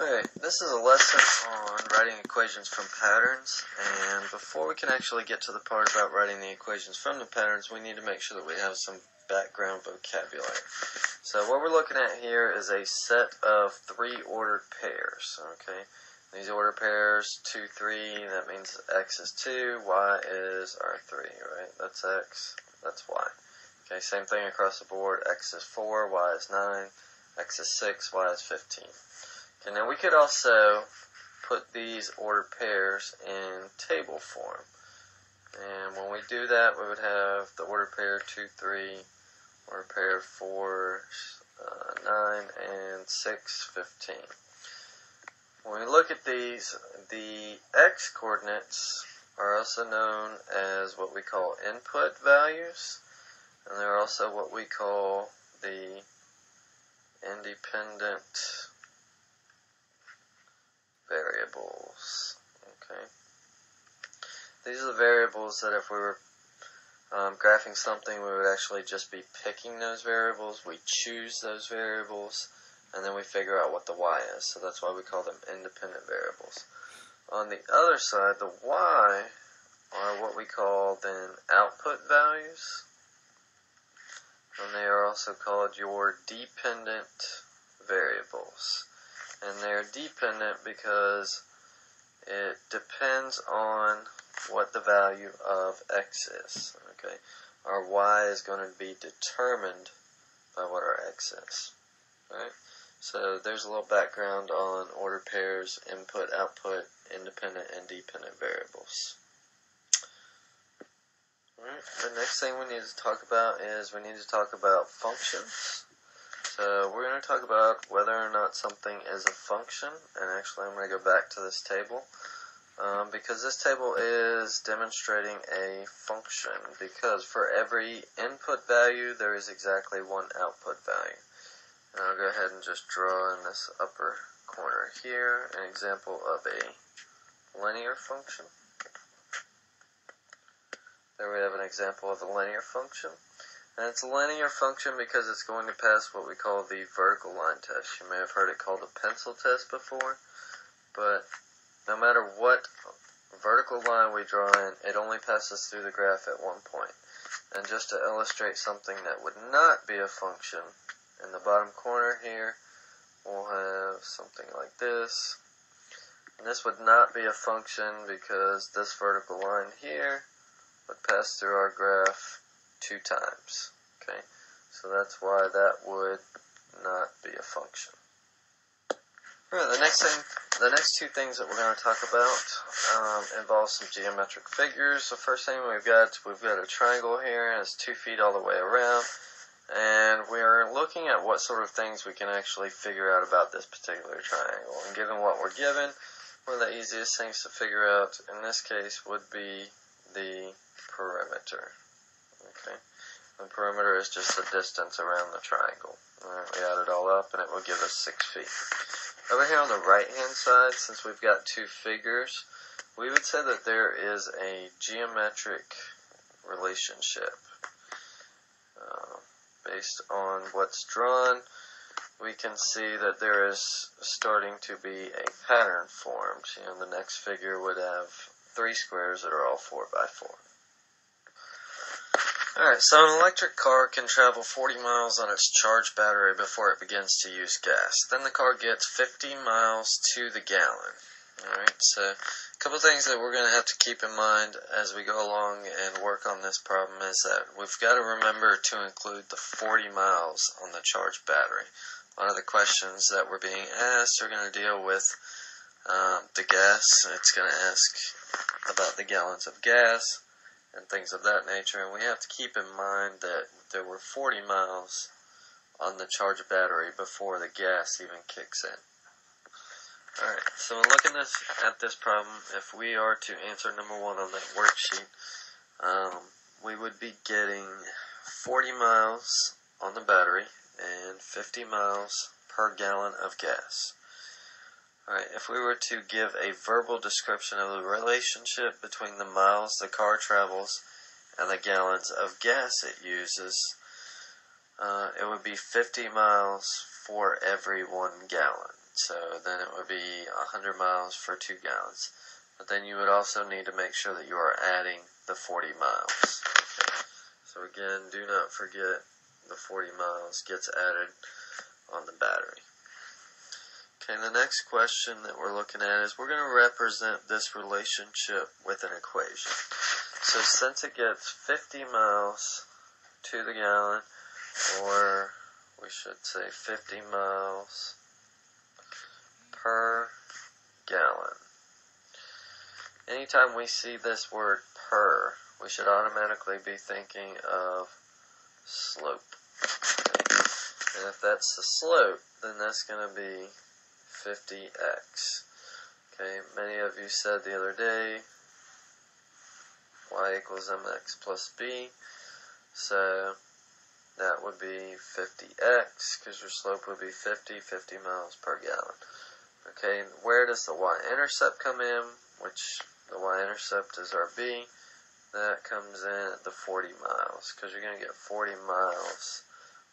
Okay, this is a lesson on writing equations from patterns, and before we can actually get to the part about writing the equations from the patterns, we need to make sure that we have some background vocabulary. So what we're looking at here is a set of three ordered pairs, okay? These ordered pairs, 2, 3, that means x is 2, y is our 3, right? That's x, that's y. Okay, same thing across the board, x is 4, y is 9, x is 6, y is 15. Okay, now we could also put these ordered pairs in table form. And when we do that, we would have the ordered pair 2, 3, ordered pair 4, 9, and 6, 15. When we look at these, the x coordinates are also known as what we call input values, and they're also what we call the independent variables. Okay, these are the variables that if we were graphing something, we would actually just be picking those variables. We choose those variables, and then we figure out what the y is. So that's why we call them independent variables. On the other side, the y are what we call then output values, and they are also called your dependent variables. And they're dependent because it depends on what the value of x is. Okay, our y is going to be determined by what our x is. Right? So there's a little background on ordered pairs, input, output, independent, and dependent variables. Alright, the next thing we need to talk about is we need to talk about functions. So we're going to talk about whether or not something is a function, and actually I'm going to go back to this table because this table is demonstrating a function, because for every input value there is exactly one output value. And I'll go ahead and just draw in this upper corner here an example of a linear function. There we have an example of a linear function. And it's a linear function because it's going to pass what we call the vertical line test. You may have heard it called a pencil test before, but no matter what vertical line we draw in, it only passes through the graph at one point. And just to illustrate something that would not be a function, in the bottom corner here, we'll have something like this. And this would not be a function because this vertical line here would pass through our graph 2 times. Okay, so that's why that would not be a function. Alright, the next two things that we're going to talk about involve some geometric figures. The first thing we've got a triangle here, and it's 2 feet all the way around, and we are looking at what sort of things we can actually figure out about this particular triangle. And given what we're given, one of the easiest things to figure out in this case would be the perimeter. Okay, the perimeter is just the distance around the triangle. Alright, we add it all up and it will give us 6 feet. Over here on the right hand side, since we've got two figures, we would say that there is a geometric relationship. Based on what's drawn, we can see that there is starting to be a pattern formed. You know, the next figure would have 3 squares that are all 4 by 4. Alright, so an electric car can travel 40 miles on its charged battery before it begins to use gas. Then the car gets 50 miles to the gallon. Alright, so a couple things that we're going to have to keep in mind as we go along and work on this problem is that we've got to remember to include the 40 miles on the charged battery. A lot of the questions that we're being asked are going to deal with the gas. It's going to ask about the gallons of gas and things of that nature, and we have to keep in mind that there were 40 miles on the charged battery before the gas even kicks in. Alright, so looking at this problem, if we are to answer number 1 on that worksheet, we would be getting 40 miles on the battery and 50 miles per gallon of gas. Alright, if we were to give a verbal description of the relationship between the miles the car travels and the gallons of gas it uses, it would be 50 miles for every 1 gallon. so then it would be 100 miles for 2 gallons. But then you would also need to make sure that you are adding the 40 miles. Okay. So again, do not forget the 40 miles gets added on the battery. Okay, the next question that we're looking at is we're going to represent this relationship with an equation. So since it gets 50 miles to the gallon, or we should say 50 miles per gallon. Anytime we see this word per, we should automatically be thinking of slope. Okay? And if that's the slope, then that's going to be 50x. Okay, many of you said the other day y equals mx plus b, so that would be 50x, because your slope would be 50 miles per gallon. Okay, where does the y-intercept come in? Which the y-intercept is our b. That comes in at the 40 miles, because you're going to get 40 miles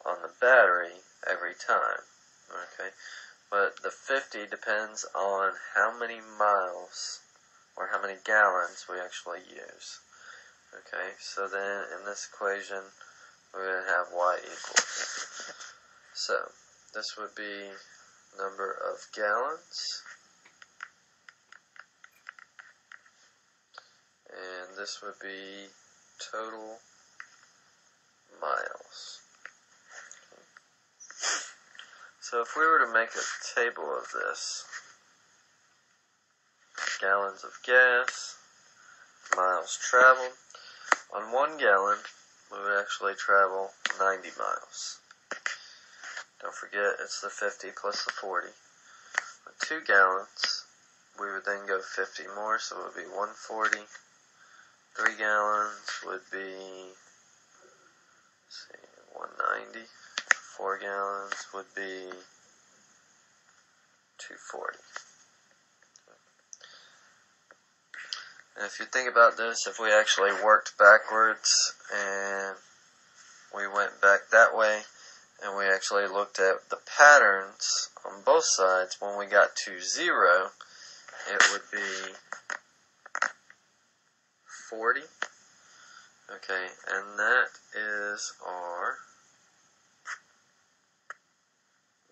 on the battery every time. Okay, but the 50 depends on how many miles or how many gallons we actually use. Okay, so then in this equation, we're going to have y equals. So, this would be number of gallons, and this would be total miles. So if we were to make a table of this, gallons of gas, miles traveled, on 1 gallon, we would actually travel 90 miles. Don't forget, it's the 50 plus the 40. With 2 gallons, we would then go 50 more, so it would be 140. 3 gallons would be, 190. 4 gallons would be 240. And if you think about this, if we actually worked backwards and we went back that way and we actually looked at the patterns on both sides, when we got to 0, it would be 40. Okay, and that is our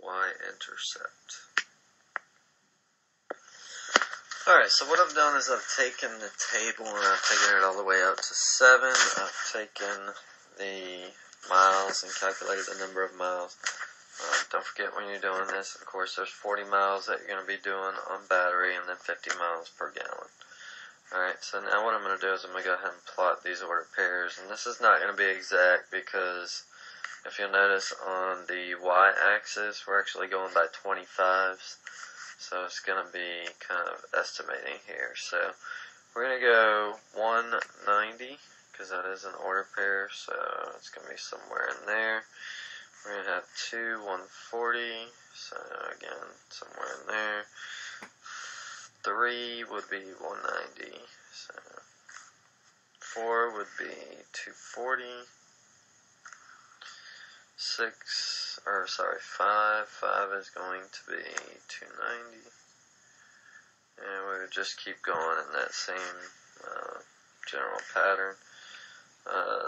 y-intercept. Alright, so what I've done is I've taken the table and I've taken it all the way up to 7. I've taken the miles and calculated the number of miles. Don't forget when you're doing this, of course, there's 40 miles that you're going to be doing on battery and then 50 miles per gallon. Alright, so now what I'm going to do is I'm going to go ahead and plot these ordered pairs. And this is not going to be exact because if you'll notice on the y-axis, we're actually going by 25s. So it's going to be kind of estimating here. So we're going to go 190, because that is an order pair, so it's going to be somewhere in there. We're going to have 2 140, so again, somewhere in there. 3 would be 190, so 4 would be 240. 5 is going to be 290, and we would just keep going in that same general pattern.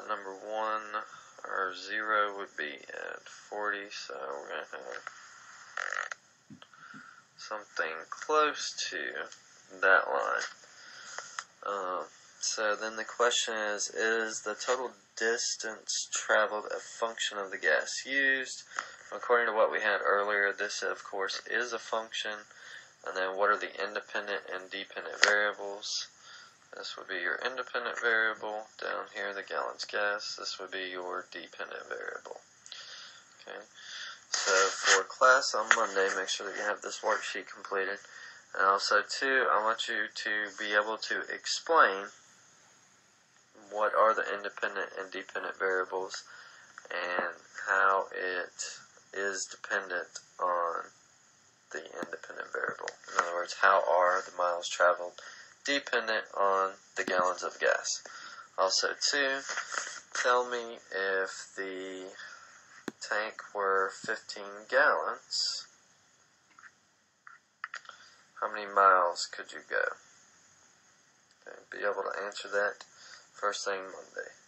Number 1, or 0, would be at 40, so we're going to have something close to that line. So then the question is the total distance traveled a function of the gas used? According to what we had earlier, this of course is a function. And then what are the independent and dependent variables? This would be your independent variable. Down here, the gallons gas. This would be your dependent variable. Okay. So for class on Monday, make sure that you have this worksheet completed. And also, too, I want you to be able to explain what are the independent and dependent variables and how it is dependent on the independent variable. In other words, how are the miles traveled dependent on the gallons of gas. Also, too, tell me if the tank were 15 gallons, how many miles could you go? Okay, be able to answer that first thing Monday.